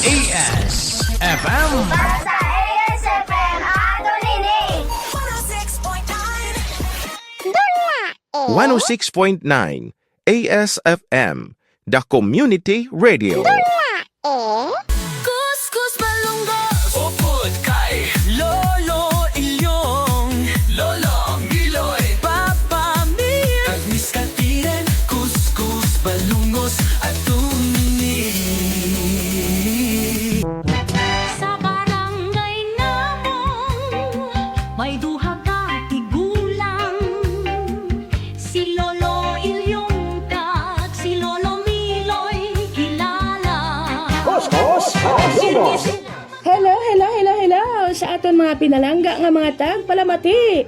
ASFM. Para sa ASFM, ato nini. 106.9 ASFM, the Community Radio. Kuskus malunggos. Upod kay Lolo Ilyong, Lolo Miloy, Papa Mir, Agnis Katiren, kuskus balungos at tumini. Sa barangay namong may duha ka tigulang, si Lolo Ilyong kag si Lolo Miloy kilala. Hello sa aton mga pinalangga nga mga tagpalamati.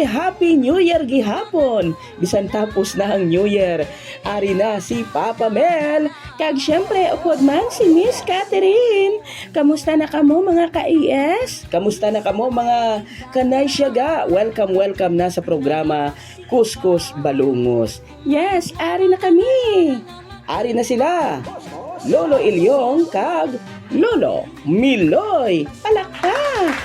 Happy New Year gihapon. Bisan tapos na ang New Year. Ari na si Papa Mel. Kag syempre upod man si Miss Catherine. Kamusta na kamo mga ka-ES? Kamusta na kamo mga kanay syaga? Welcome na sa programa Kuskus Balungos. Yes, ari na kami. Ari na sila. Lolo Ilyong kag Lolo Miloy. Palakpak!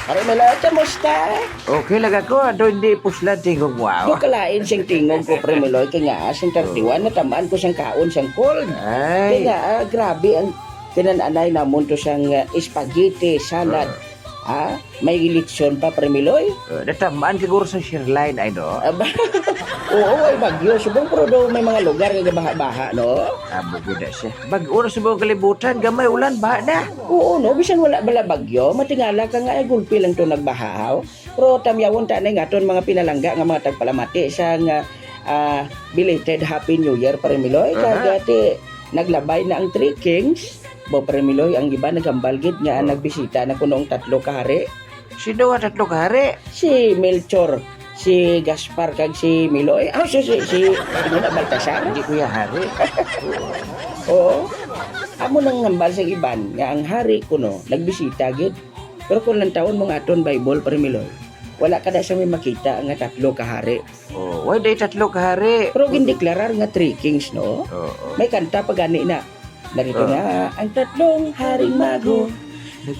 Pare Miloy, kamusta? Okay lang ako, ado hindi puslan tingog wow. Di kalain siyang tingog ko, Pre Miloy. Kaya nga, siyang 31, natamaan ko siyang kaon, siyang cold. Kaya Ay, nga, grabe ang tinananay namon to siyang spaghetti, salad. May lechon pa, Pre Miloy. natamaan siguro sa Sherline, ay no? Aba, oo, ay bagyo. Subong pero daw may mga lugar nga baha-baha, no? Bugod na siya. Bag-uro sa mga kalibutan, gamay ulan, baha na. Oo, no, bisan wala bala bagyo, matingala ka nga ay gulpi lang to nagbahaw. Pero tamyawon ta na nga ton mga pinalangga nga mga tagpalamati sa nga belated Happy New Year Pare Miloy. Kagati naglabay na ang Three Kings. Bo Pare Miloy, ang iba naghambalgid nga nagbisita na kunong 3 kahari. Sino nga 3 kahari? Si Melchor, si Gaspar kag si Miloy. Si ano na Baltasar. Hindi ko yung hari. Oo. Amo nang hambal sa iban nga ang hari kuno nagbisita gid. Pero kung lang taon mga aton Bible Pare Miloy, wala ka na siya may makita nga 3 kahari. Oh, why day 3 kahari? Pero gindeklarar nga 3 kings, no? Oo. May kanta pa gani na. Narito na ang 3 haring mago,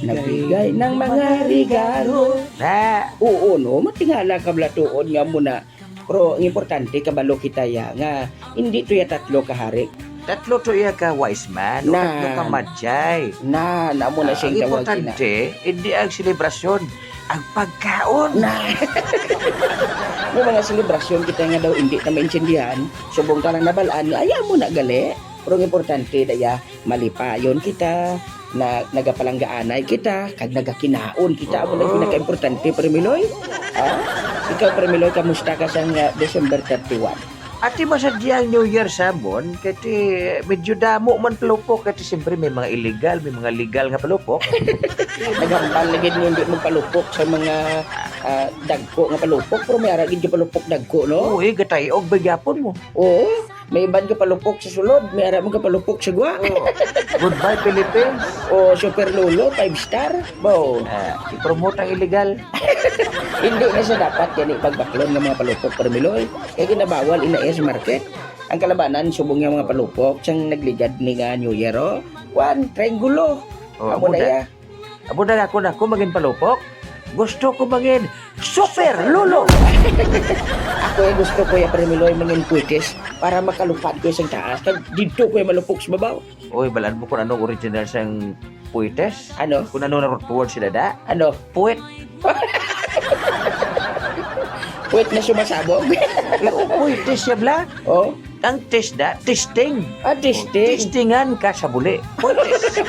nagbigay ng mga regalo. Na, Oo, no? Matingala ka blatuon nga muna. Pero ang importante, kabalo kita ya nga, hindi to ya 3 kahari. 3 to iya ka wise man, o Na. 3 ka madjay. Namo na Ang siyang tawagin na. importante, hindi ang selebrasyon, ang pagkaon. May mga selebrasyon kita nga daw hindi na maintindihan, subong talang nabalaan, ayaw mo na gali. Pero ang importante daya, malipayon kita, na nagapalanggaanay kita, kag nagakinaon kita. Amo na yung pinaka-importante, Pare Miloy. Ikaw, Pare Miloy, kamusta ka sa December 31? Ati masadyang New Year sabon, kati medyo damo man palupok, kati siyempre may mga illegal, may mga legal nga palupok. Naghambal lagi nyo hindi magpalupok sa mga dagko nga palupok, pero may aragin ka palupok dagko, no? Uy, gatay og bagyapon mo. Oo, may iban ka palupok sa sulod, may arag mo ka palupok sa gwa. Goodbye Philippines. O Super Lolo, 5 star. Bo, I-promote ang illegal. hindi na siya dapat yan ipagbaklon ng mga palupok Pare Miloy. Kaya ginabawal ina sa market. Ang kalabanan, subong yung mga palupok, siyang nagligad ni nga New Year, oh. Juan, triangulo. Amo na ya. Abo na ako maging palupok. Gusto ko maging super lolo. Ako ay gusto ko yung Pare Miloy mangin puitis para makalupad ko sa taas. Kag dito ko yung malupok sa babaw. Uy, balaan mo kung anong original siyang puites. Ano? Kung ano na word sila da. Ano? Puwet. Puwit na sumasabog. Puites siya bla. Oh, Ang test da, testing. testing. Testingan ka sa buli. Puites.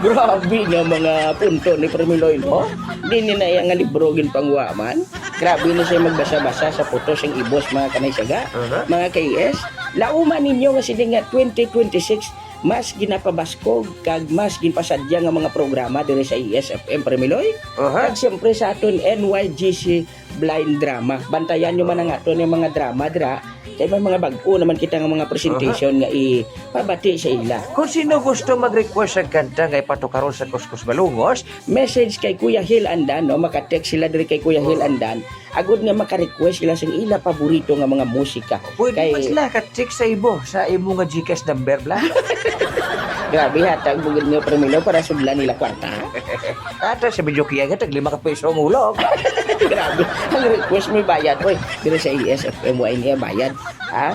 Grabe nga mga punto ni Pare Miloy, no? Di ni na yang librogin pangwaman. Grabe na siya magbasa-basa sa putos ang ibos mga kanay saga. Mga KS, lauman ninyo nga sila nga 2026 mas ginapabaskog kag mas ginpasadya nga mga programa diri sa ESFM Pare Miloy. Kag siyempre sa aton NYGC Blind Drama. Bantayan nyo man ang aton yung mga drama dira Kaya may mga bag-o naman kita nga mga presentation nga ipabati sa ila. Kung sino gusto mag-request ng kanta nga ipatukaron sa Kuskus Balungos, Message kay Kuya Hil Andan, no? Maka-text sila diri kay Kuya Hil Andan. Agud nga maka-request sila sa ila paborito nga mga musika. pwede Kay- pa sila ka-check sa imo nga GCash number bla. Grabe hatag bugid nga premilo para sudlan nila kwarta. Ata sa medyo kaya nga tag 5 ka piso ang ulog. Grabe. Ang request may bayad. Oy, diri sa ESFM wa niya bayad. Ha?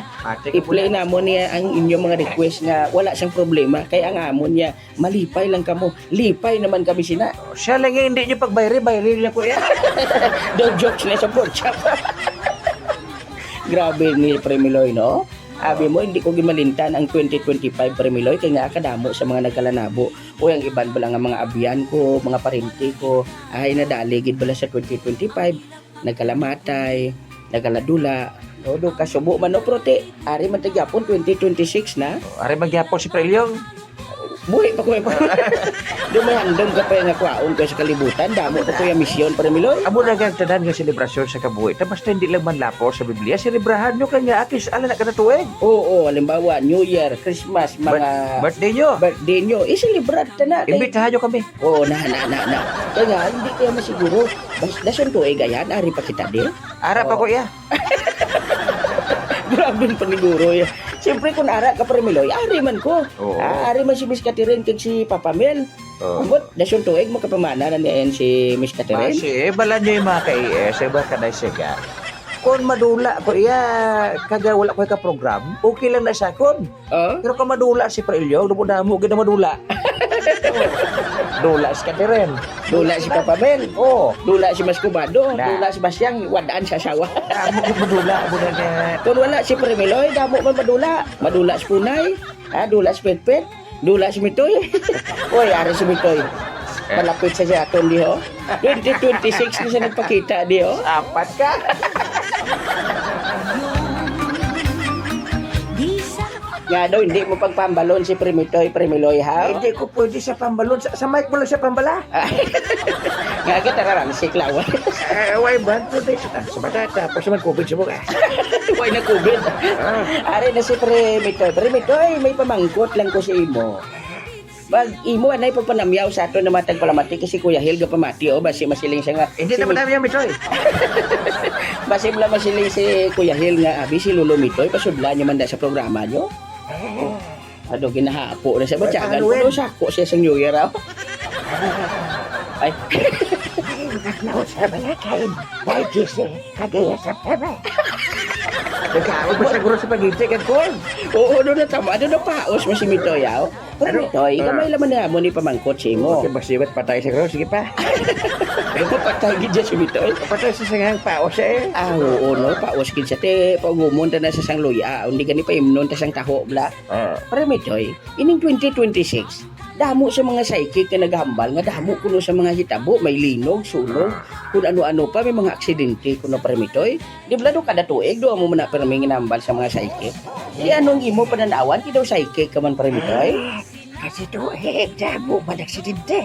I-play na mo niya ang inyong mga request nga wala siyang problema. Kaya ang amon niya, malipay lang kamo. Lipay naman kami sina. Siya lang yung hindi niyo pagbayari niya kuya. The jokes na sa pork chop. Grabe ni Premiloy, no? Abi mo, hindi ko gimalintan ang 2025 Premiloy kaya nga akadamo sa mga nagkalanabo. O yung iban bala nga mga abyan ko, mga parente ko, ay nadaligid bala sa 2025. Nagkalamatay, nagkaladula. O do kasubo man no prote. Ari man tagyapon 2026 na. Ari magyapon si Prelyong. Buhi pa ko pa. Do may handom ka pa nga kwaon ko sa kalibutan. Damo pa ko yung misyon Premiloy. Amo na gang tanan nga selebrasyon sa kabuhi. Tapos hindi lang man lapo sa Biblia, selebrahan nyo kanya akis ala na kada tuig. Oo, halimbawa New Year, Christmas, mga Birthday nyo. birthday nyo, isilibrat ta na. Imbitahan nyo kami. Oo, na. Kaya nga, hindi kaya masiguro. Dason to gayan, ari pa kita din. Ara pa kuya. Grabe yung paniguro yan. Siyempre kung ara ka Premiloy, ari man ko. Oo. Ari man si Miss Catherine kag si Papa Mel. Oo. Ambot, dason to makapamana na niyan si Miss Catherine. Kasi bala nyo yung mga ka-ES, iba ka na siya. Kung madula ko kaga wala ko ka program, okay lang na siya kon. Oh? Pero kung madula si Prelyong, mo gina madula. Dula si Catherine. Dula si Papa Mel. Oh, Dula si Mas Kubado. Na. Dula si Basyang, wadaan sa asawa. amo ko madula mo na nga. Kung wala si Premiloy, damo man madula. Madula si Punay, dula si Petpet, dula si Mitoy. Oy, ari si Mitoy. Malapit sa siya aton di ho. 2026 na siya nagpakita di ho. Apat ka. Di sa Nga daw, hindi mo pagpambalon si Premiloy ha. Hindi ko pwede sa pambalon. Sa mic mo lang siya pambala. Nga ka tararang si Klawa. Why ba? Pwede siya. Sa bata, tapos naman COVID sa buka. Huwag na COVID. Ari na si Premitoy. Premitoy, may pamangkot lang ko sa imo. Pag imo anay pagpanamyaw sa ato na matag palamati kasi Kuya Helga pamati o basi masiling siya nga. Hindi si naman namin yung Mitoy. Basi mula masiling si Kuya Hel nga abi si Lolo Mitoy pasudlan niyo man da sa programa nyo. Ado ginahapo na sa batyagan Halloween. ko sako siya sa New Year raw. Ay. Naknaw sa balakain. Dahil kasi, kagaya sa pebe. Nagkaon ba sa guro sa pag-ibig at corn? Oo, doon na tama. Doon na paos mo si Mitoy yaw. Pero Mitoy, kamay laman na mo ni pamangkot si mo. Okay, basibat patay sa guro. Sige pa. Ano patay gid siya si Mitoy? Patay sa sangang paos eh. Oo, no, paos gid siya te pagumon ta na sa sang luya. Hindi gani pa imnon ta sang taho bla. Pero Mitoy, ining 2026, damo sa mga psychic na naghambal nga damo kuno sa mga hitabo, may linog, sunog, kung ano-ano pa, may mga aksidente kuno Premitoy. Di ba do kada tuig do mo man na ginambal sa mga psychic. Di anong imo pananawan ti daw psychic ka man Premitoy? Kasi tuweg, damo pa nagsidente.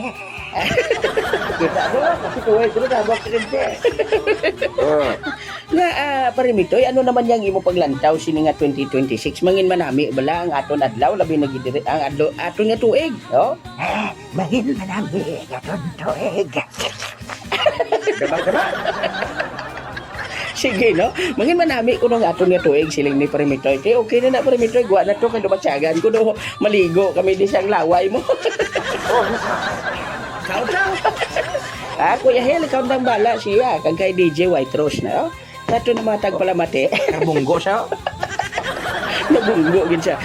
Kita do kasi tuig kuno damo aksidente. Nga Premitoy, ano naman yang imo paglantaw sini nga 2026 mangin manami bala ang aton adlaw labi na gid ang adlaw aton nga tuig, no? Mahil manami, gaton tuweg. Sige, no? Mangin manami ko nung aton nga tuig siling ni Premitoy. Kaya okay na na Premitoy, guwa na to kay dumatsagan ko do maligo kami di siyang laway mo. Kautaw. Kuya Hel, ikaw nang bala siya kag kay DJ White Rose na. Sato na mga tagpalamati. Karbunggo siya. Nabunggo gid siya.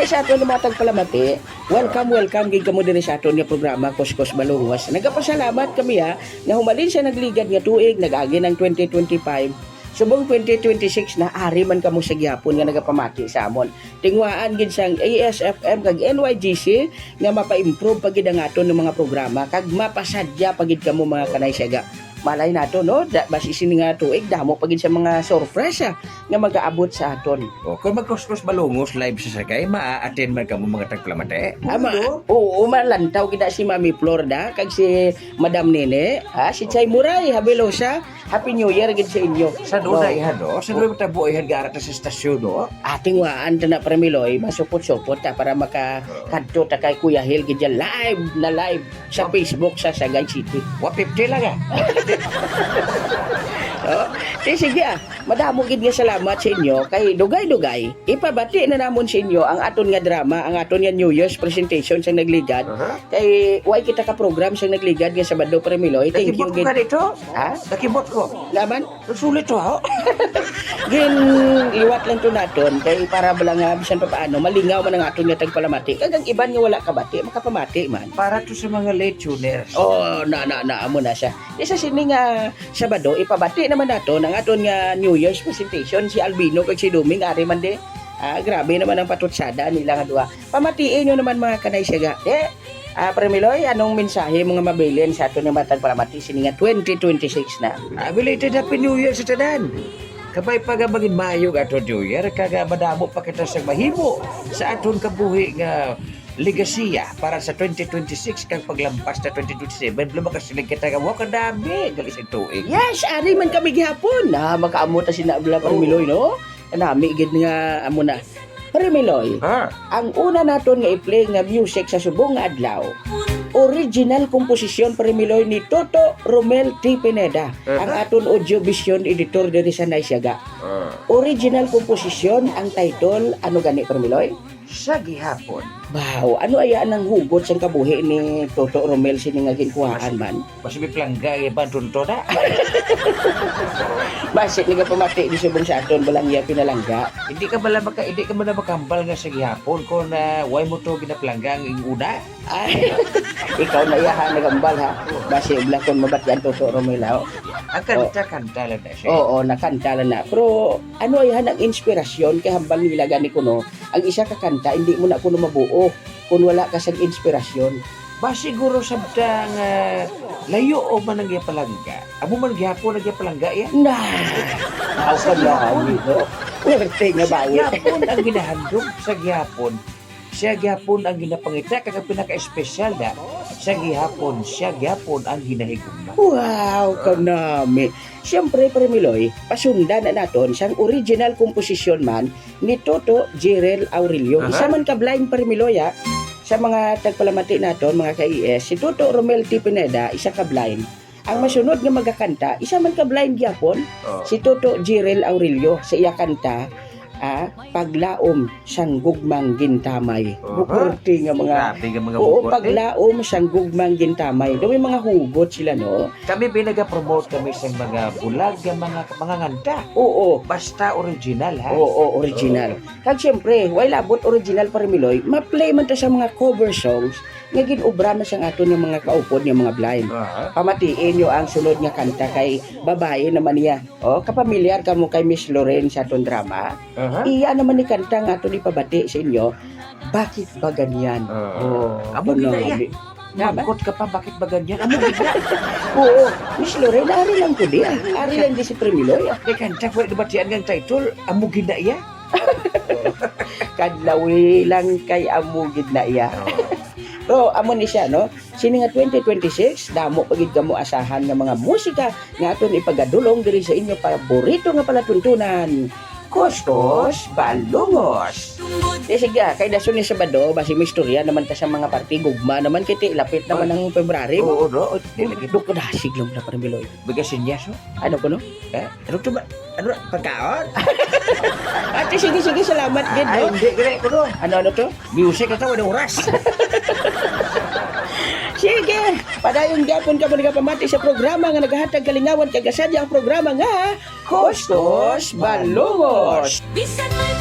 Sa ato na mga tagpalamati, welcome gid kamo dinhi sa aton nga programa Kuskus Balungos. Nagapasalamat kami ha nga humalin siya nagligad nga tuig, nag-agi ng 2025. Subong 2026 na ari man kamo sa gyapon nga nagapamati sa amon. Tingwaan gid sang ASFM kag NYGC nga mapa-improve pagid ang aton ng mga programa kag mapasadya pagid kamo mga kanay siyaga. malay nato no, basi sini nga tuig damo pagid sa mga sorpresa nga mag-aabot sa aton. O, kung magkuskus balungos live sa sagay, maa-attend man ka mo mga tagplamate. Oo, malantaw kita si Mami Florida kag si Madam Nene, si Chay Muray, Habilosa. Happy New Year gid sa inyo. Sa doon na ihan, no? Sa doon matabo ihan garat sa estasyon, no? Ating waan ta na Premiloy, masupot-supot ta para makakadto ta kay Kuya Hil gid dyan live sa Facebook sa Sagay City. 150 lang, ah. Sige madamo gid nga salamat sa inyo kay dugay-dugay. Ipabati na namon sa inyo ang aton nga drama, ang aton nga New Year's presentation sa nagligad. Kay way kita ka program sa nagligad nga Sabado Premiloy. Thank you Nakibot ko gid. ka dito? Ha? Nakibot ko. Laman? Sulit to, ha? Gin liwat lang to naton kay para bala nga bisan pa paano malingaw man ang aton nga tagpalamati. Kag ang iban nga wala kabati, makapamati man. Para to sa mga late tuners. Oh, amo na siya. Isa sini nga Sabado ipabati naman nato ang aton nga New Year's presentation si Albino kag si Duming ari man de. Grabe naman ang patutsada nila nga duha. Pamatiin nyo naman mga kanay siya. Premiloy, anong mensahe mga mabilin sa aton nga matag palamati sini nga 2026 na? Belated Happy New Year sa tanan. Kabay pagabagin mayo aton New Year, kaga madamo pa kita sa mahimo sa aton kabuhi nga legasiya para sa 2026 kang paglampas na 2027 lumakas sila kita nga wa kadami gali sa tuig. Yes, ari man kami gihapon. Makaamo ta si Nabla Premiloy, no? Nami gid nga amo na. Premiloy, ang una naton nga i-play nga music sa subong nga adlaw. Original komposisyon Premiloy ni Toto Romel T. Pineda, ang aton audio vision editor diri sa Naisyaga. Original komposisyon ang title ano gani Premiloy? Sa gihapon. Wow, ano aya nang hugot sa kabuhi ni Toto Romel sini nga ginkuhaan man? Mas may planggay ba tunto na? Basit nga pamati di subong sa aton balang iya pinalangga. Hindi ka man makambal nga sa gihapon kung way mo to ginaplanggang ing una. Ay, ikaw na iya ha nagambal ha. Basi blakon mabatyan Toto Romel ha. Ang kanta lang na siya. Oo, nakanta lang na. Pero ano yan ang inspirasyon kay hambal nila gani kuno. Ang isa ka kanta hindi mo na kuno mabuo kung wala ka sa inspirasyon. Ba siguro sabdang layo o man ang palangga. Amo man gihapon ang palangga ya. Na. Ako ka lang. Werte nga bawi. Sa gihapon ang ginahandog sa gihapon. Siya gihapon ang ginapangita kag pinaka-espesyal na siya gihapon ang ginahigugma. Wow, kanami. Siyempre, Premiloy, pasundan na naton siyang original komposisyon man ni Toto Jirel Aurelio. Isa man ka blind Premiloy sa mga tagpalamati naton, mga ka-IS, si Toto Romel T. Pineda, isa ka blind. Ang masunod nga magakanta, isa man ka blind gyapon, si Toto Jirel Aurelio sa iya kanta, paglaom sang gugmang gintamay. Bukurti nga mga Grabe nga mga oo, bukod. paglaom sang gugmang gintamay. Dumi mga hugot sila no. Kami binaga-promote kami sa mga bulag nga mga nganta. Oo. Basta original ha. Oo, original. Kag siyempre, way labot original Premiloy, ma-play man ta sa mga cover songs nga ginubra man sang aton yung mga kaupod yung mga blind. Pamatiin nyo ang sunod nga kanta kay babae naman niya. Kapamilyar ka mo kay Miss Lorraine sa aton drama. Iya naman ni kanta nga aton ipabati sa inyo. Bakit ba ganyan? Amo ano, gina ya. Mangkot ka pa, bakit ba ganyan? Amo gina. Oo, Miss Lorraine, ari lang ko di. Ari lang di si Premiloy. Kay kanta ko debatian ng title, amo gina ya. Kadlawi lang kay amugid na iya. Pero amo ni siya no. Sini nga 2026 damo pagid kamo asahan nga mga musika nga aton ipagadulong diri sa inyo paborito nga palatuntunan. Kuskus Balungos. Sige, kay dason ni Sabado, basi may istorya naman ta sa mga party gugma naman kiti lapit naman ng February. Oo, no. Dilagi Duk na siglong na Premiloy. bigasin niya so. Ano ko no? Ano to ba? Ano pagkaon? Ate sige salamat gid no. Hindi gani ko no. Ano to? Music na tawo oras. Sige, padayon gapon ka mo pamati sa programa nga nagahatag kalingawan kay gasadya ang programa nga Kuskus Balungos. Bisan may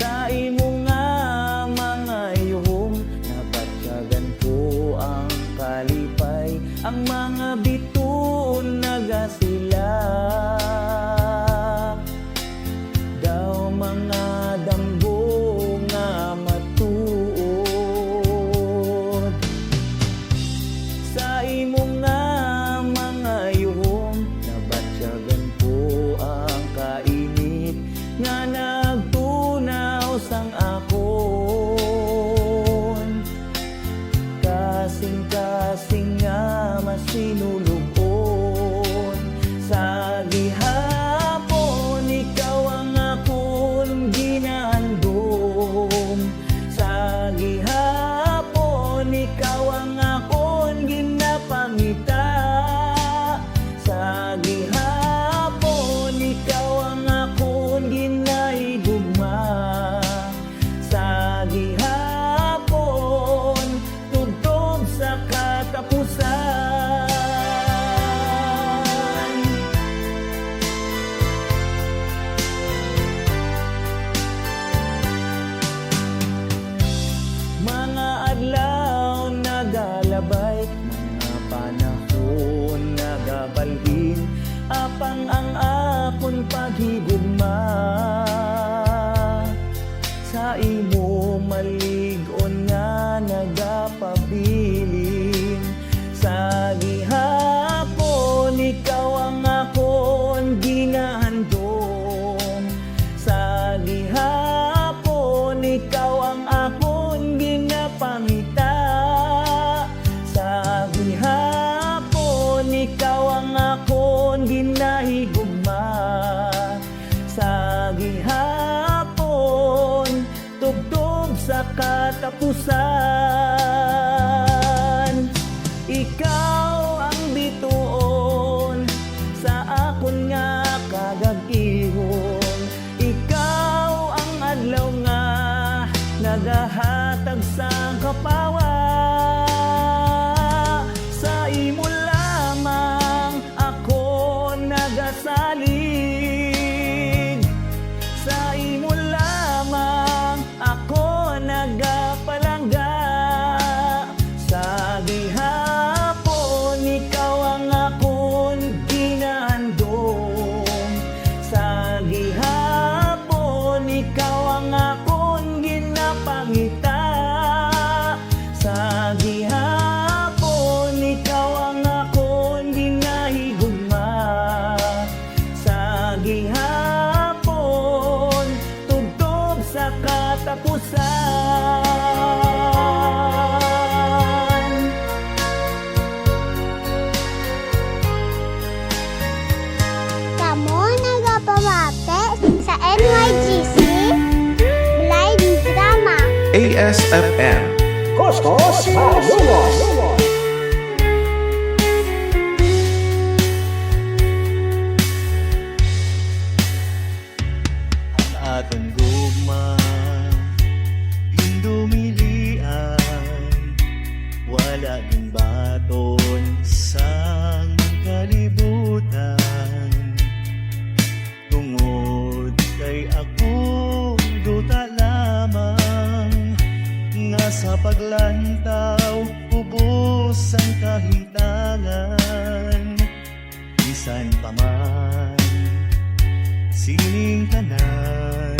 Sa imo nga mga yuhong nabatyagan ko gabay ang mga bituon nagasila. Daw mga damgo nga matuod sa imo nga mga yuhong nabatsyagan ko ang kainit nga nagtunaw sang akon. Kasing-kasing nga masinulubon sa gihapon, ikaw ang akon ginandom. Sa gihapon, ikaw ang akon ginapangita. Sa gihapon, ikaw ang akon ginahigugma. Sa gihapon, tugtog sa katapusan. Mga adlaw nagalabay, mga panahon nagabalhin, apang ang akon paghigugma. Sa imo malig-on nga nagapabilin. Sa gihapon, ikaw ang akon ginahandom. Sa gihapon, ikaw ang akon ginapangita. Sa gihapon, ikaw ang akon ginahigugma. Sa gihapon, tugtog sa katapusan. Ikaw ang bituon sa akon nga kagag-ihon. Ikaw ang adlaw nga nagahatag sa kapawa. Sa imo lamang ako nagasalig. Sa imo lamang ako nagapalangga. Sa gihapon, ikaw ang akon ginahandom. Sa gihapon, ikaw ang akon ginapangita. Sa gihapon, ikaw ang akon ginahigugma. Sa gihapon, tugtog sa katapusan. Kamo nagapamate sa NYGC Blind Drama. ASFM. Kuskus Malungos. Ang aton gugma indumilian, wala din baton sang kalibutan. Tungod kay akong duta lamang nga sa paglantaw ubos ang kahimtangan. Bisan pa man sining tanan,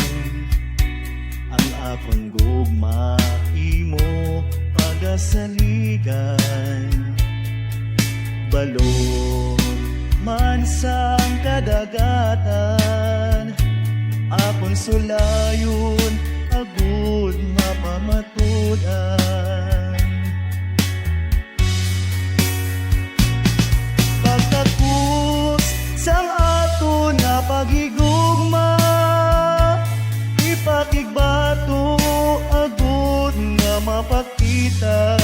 ang akon gugma imo pagasaligan. Balon man sang kadagatan, akon sulayon agud mapamatudan. Pagkakus sang aton nga paghigugma, ipakigbato agud nga mapakita.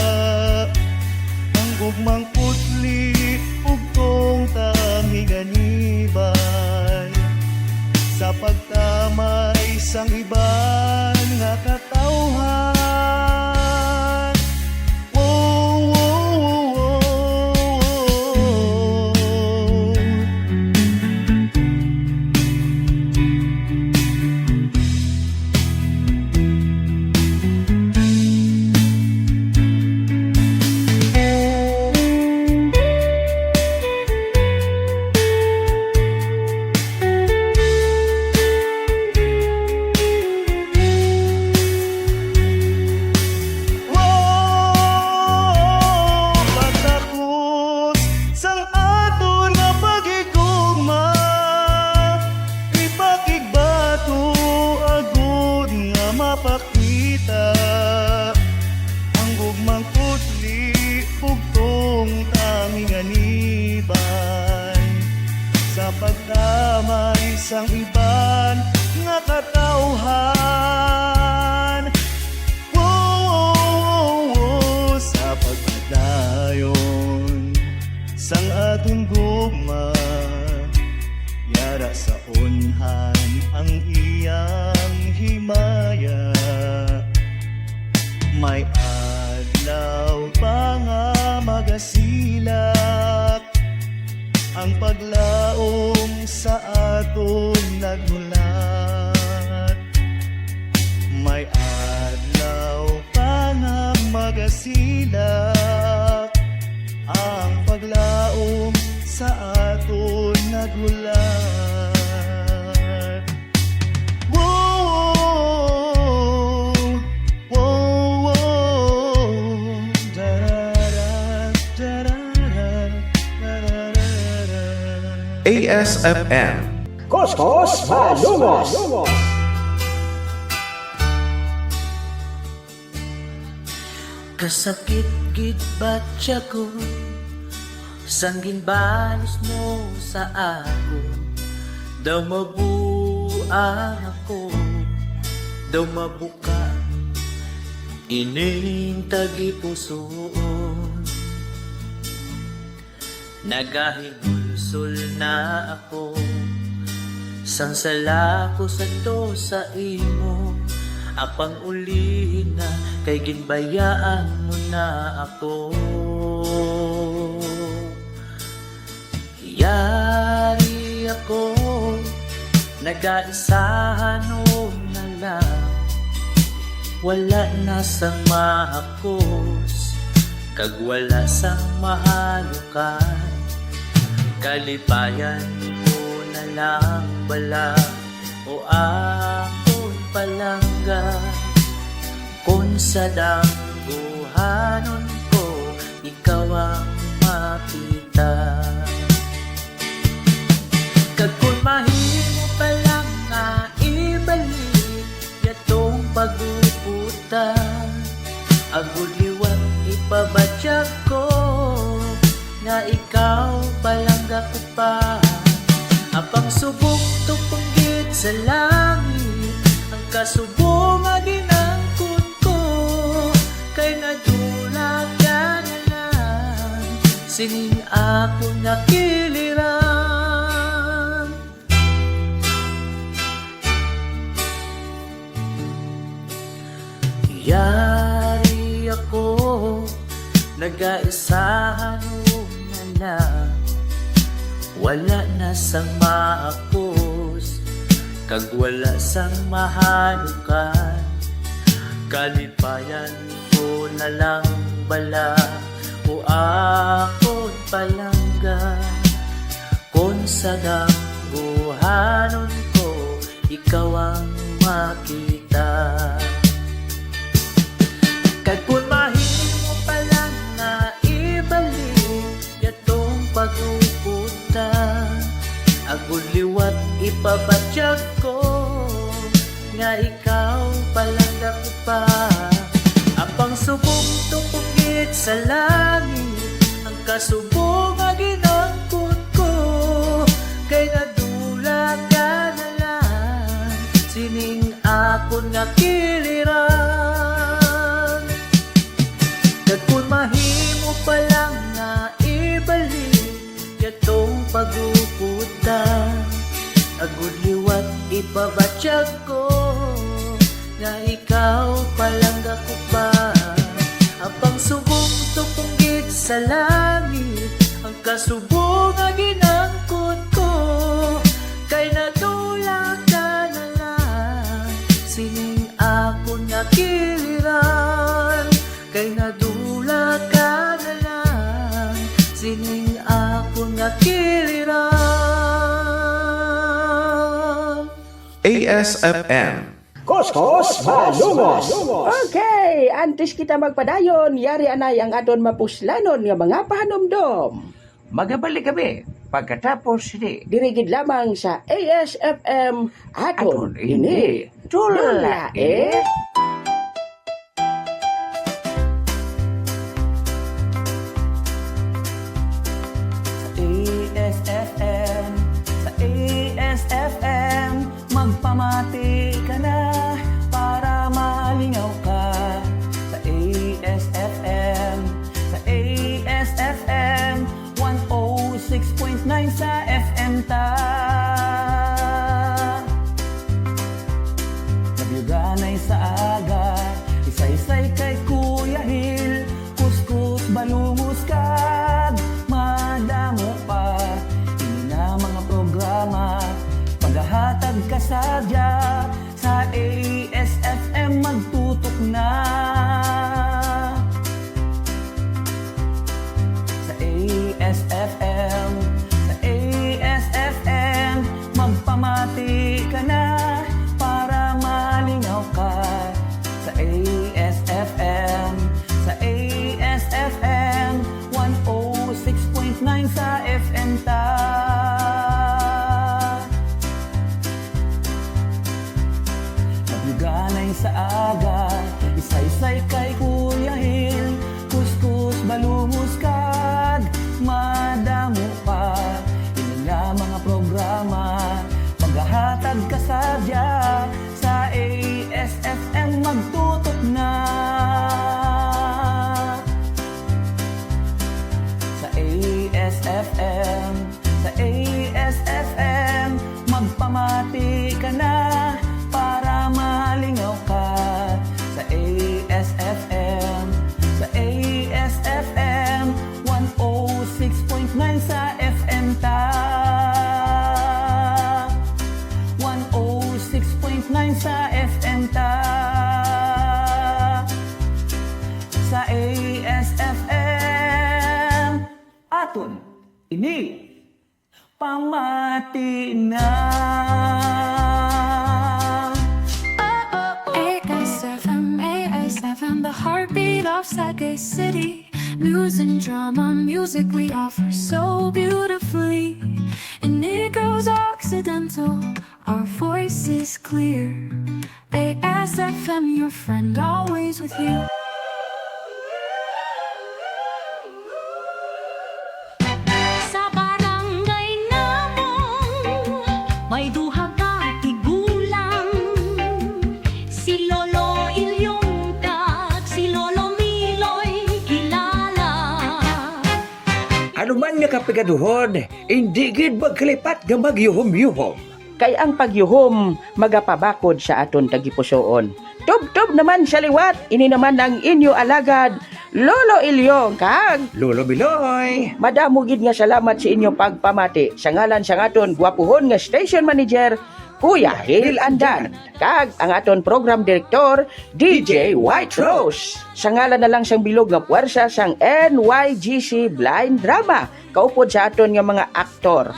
Ang gugmang putli ug tong tanghiganiban, sa pagtamay sang iban nga katawhan. Oh, oh, oh, oh, oh. pagdamay sang iban nga katawhan. Sa pagpadayon sang aton gugma, yara sa unhan ang iyang himaya. May adlaw pa nga magasilak ang paglaom sa aton nagmulat. May adlaw pa nga magasilak ang paglaom sa aton nagmulat. Whoa, whoa, whoa, da-da-da, da-da-da, da-da-da-da. ASFM. Koskos Malumos. Kasakit gid ba't siya ko sanggin balis mo sa ako. Daw mabuang ako, daw mabuka ining tagipusoon. Nagahigulsol na ako, sang sala ko sa to sa imo. Apang ulihin na kay ginbayaan mo na ako. Yari ako, nag-aisahan na lang. Wala na sang mahakos, kag wala sang mahalukan. Kalipayan mo na lang bala o akon palangga. Kung sa dangguhanon ko, ikaw ang makita. Kag kung mahimo pa lang nga ibalik yatong paguputan, agud liwat ipabatyak ko nga ikaw palangga ko pa. Apang subok to punggit sa langit, ang kasubong nga ginangkot ko, kay nadulag ka na lang, sining ako nakiliran. Yari ako, nag-aisahan na lang. Wala na sang maakos, kag wala sang mahalukan. Kalipayan ko na lang bala o akon palangga. Kung sa dangguhanon ko, ikaw ang makita. Kag kung mahimo pa lang nga ibalik yatong paguputan, agud liwat ipabatyak ko nga ikaw palangga ko pa. Apang subong tupugit sa langit, ang kasubong nga ginangkot ko, kay nadula ka na lang, sining akon nga kiliran. Kag kung mahimo pa lang nga ibalik yatong paguputan, agud liwat ipabatyak ko nga ikaw palangga ko pa. Apang subong tupunggit sa langit, ang kasubong nga ginangkot ko, kay natulak ka na lang, sining akon nga kiliran. Kay nadula ka na lang, sining akon nga kiliran. ASFM. Koskos Malumos. Okay, antes kita magpadayon, yari anay ang aton mapuslanon nga mga pahanomdom. Magabalik kami pagkatapos ni Dirigid lamang sa ASFM aton ini. Tula ASFM, sa sa FM ta. Nabuganay sa aga, isaysay kay Kuya Hil, kuskus balungos kag madamo pa. Ini nga mga programa maghahatag ka sadya sa ASFM magtutok na. Sa ASFM, sa ASFM magpamati ka na para malingaw ka. Sa ASFM, sa ASFM 106.9 sa FM ta. 106.9 sa FM ta. Sa ASFM aton ini pamati na. ASFM, ASFM, the heartbeat of Sagay City. News and drama, music we offer so beautifully. And it goes Occidental, our voice is clear. ASFM, your friend, always with you. Sa barangay namong may duha ka tigulang, si Lolo Ilyong kag si Lolo Miloy kilala. Ano man nga kapigaduhon, hindi gid magkalipat nga magyuhom-yuhom. Kay ang pagyuhom magapabakod sa aton tagipusoon. Tub-tub naman sa liwat, ini naman ang inyo alagad, Lolo Ilyong kag Lolo Miloy. madamo gid nga salamat sa inyong pagpamati sa ngalan sa aton gwapuhon nga station manager Kuya Hil Andan kag ang aton program director DJ White Rose. Sa ngalan na lang siyang bilog nga puwersa sang NYGC Blind Drama kaupod sa aton nga mga aktor.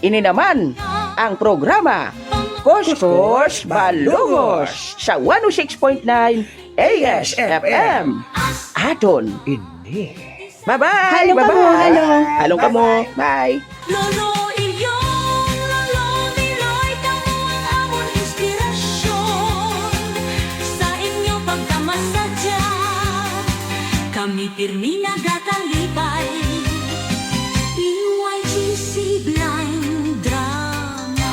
Ini naman ang programa Kuskus Balungos sa 106.9 ASFM. Aton. Ini. Bye-bye! Halong Bye-bye! kamo, halong. Halong kamo! Bye! Lolo Ilyong, Lolo Miloy, kamo ang amon inspirasyon. Sa inyong pagkamasadya, kami pirmi nagakalipay. NYGC Blind Drama.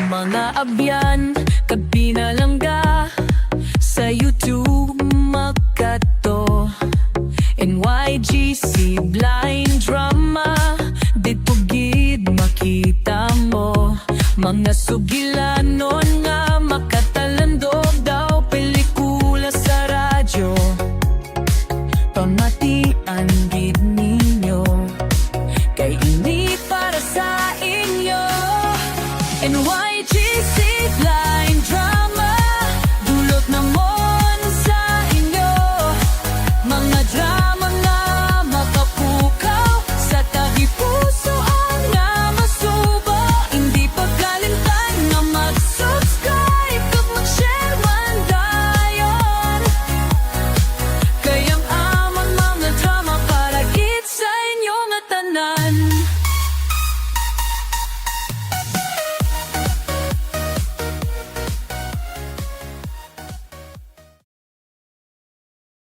Mga abyan, kag pinalang